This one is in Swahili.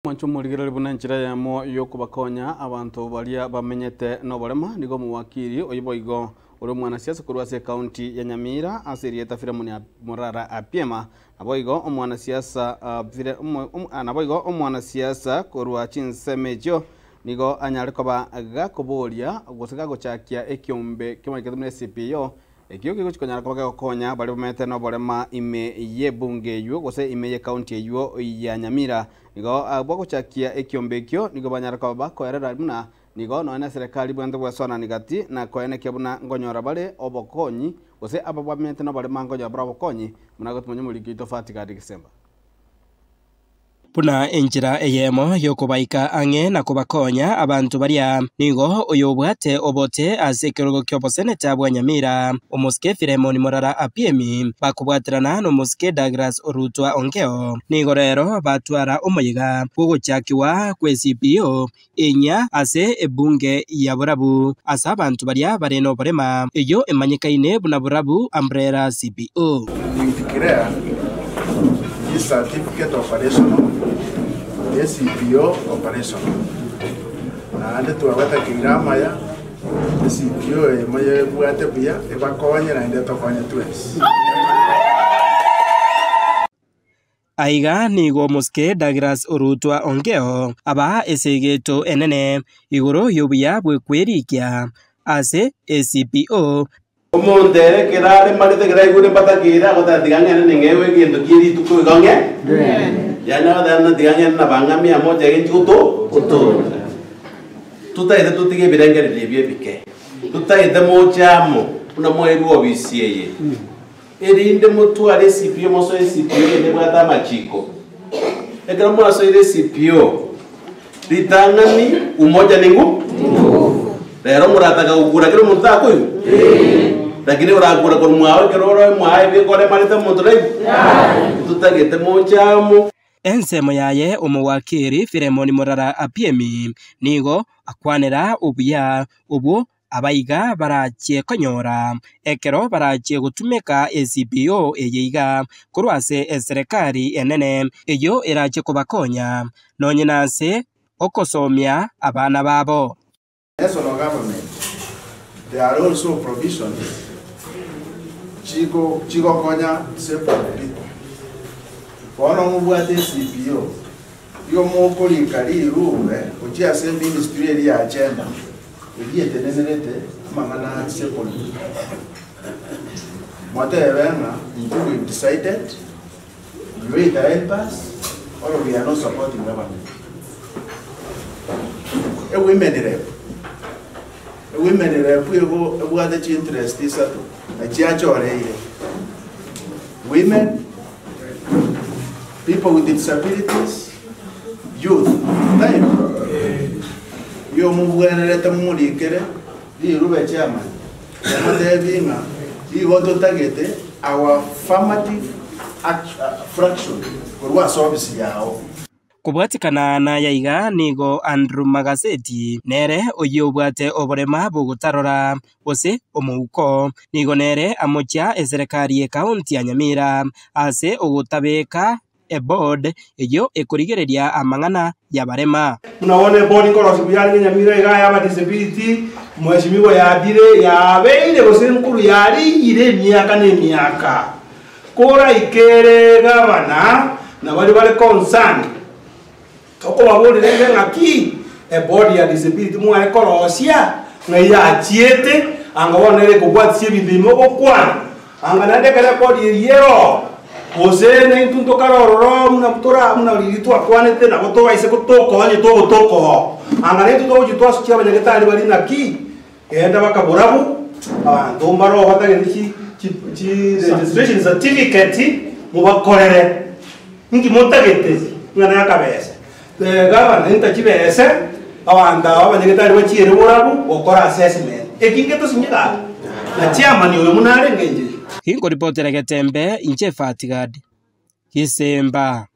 Mwancho muligirari buna njira yamo yokubakonya abantu baria bamenyete noborema nigo muwakiri oyiboigo uri mwanasiasa kurwase kaunti ya Nyamira asirieta Filemoni Morara apiema naboigo omwanasiasa naboigo omwanasiasa kurwa chinsemejo nigo anyare koba gakoboria gusika gochakia ekiombe kimwe CPO ekyo kiko chikonyara koba gakonya bali bamete noborema ime yebunge yuo gose ime ye kaunti yuo ya Nyamira nigo bwagochakia ekiombe ekyo nigo banyara koba koerera muna nigo noene serikali bwende bwesona nigati na koene kebuna ngonyora bale obokonyi gose aba bwamente no bale mangonyora bra obokonyi muna gotumonye muliki tofauti kadi December Puna enjira eyemo yokubaika ange na kubakonya abantu baria nigo oyobwate obote asekerogo kyobo seneta bwa Nyamira omuske Filemoni Morara apiemi bakubwatirana no muske Douglas Orutwa Ongeo nigo rero batwara omuyiga gogochakiwa kwe CPO enya ase ebunge ya Burabu asa abantu baria bareno borema eyo emanyikaine buna Burabu umbrella CPO certificate operational, CPO operational. Na tuwawata kirama ya CPO moye buate pia ebakonya na ndio tofanya twes. Aiga nigo muske Douglas Orutwa Ongeo aba esegeto enene igoro yobuya bwe kwerikia ase CPO Omontere kerare marite kerai gure patakira gotatiganya nengewe giendo kiri tuko igonge yana dana tiganya na bangami amoja genchuto uto tutaide tutige birenge rebye bike tutaide mochamo una moeru obisieye erinde mutu ale CPO moso CPO ne bwata machiko ekero moso ile CPO litangani umoja ningu rero murataka ukura kero mutako lakini uragura kwa mwawe keroro mwawe bikore marite muntu raibu tutagete mochamo ensemo yaye omuwakiri Filemoni Morara apiemi nigo akwanera obuya obwo abaiga barachie konyora ekero barachie gutumeka CPO eyeiga kurwase serikali enene eyo erachie kubakonya nonyenase okosomia abana babo. National government, there are also provisions chigo konya several people. Kono mubwate CPO yo mokoli kali rume ujia se ministry ya agenda ujiye tenenerete mangana several whatever we decided we either help us or we are not supporting government. Women rep we got the interest is a church or women, people with disabilities, youth, time. You move when let them money kere, the Rube chairman. You want to target our affirmative fraction for what service yao. Kubwatikana na yaiga nigo Andrew Magazeti nere oyobwate oborema bugutarora ose omuuko nigo nere amocha serikali ya kaunti ya Nyamira ase ogutabeka board eyo ekurigereria amangana ya barema munaone board korosi yali Nyamira igaya aba disability mweshimiwa yabire yabeire gose nkuru yali ire myaka ne myaka kora ikere gabana na bali concern toko baburi rende ngaki board ya disability mwa ekorosia ngaya chiete angawonere kubwatsie bindimo bokwana anganande kala board yero osene intunto karoro muna mutora muna lilitwa kwanete na botoba ise kutoko anye to botoko angane to jitwa sukia banyagetali bali naki enda bakaburabu abantu mbaro hatageniki registration certificate mubakorere ngi montagete ngana yakabese gavana ntakibese abanda abanyagetali bakire burabu okora assessment ekingeto sinyiga na chairman oyo munare ngenje hingo reporter Getembe inche Fatigad Kisemba.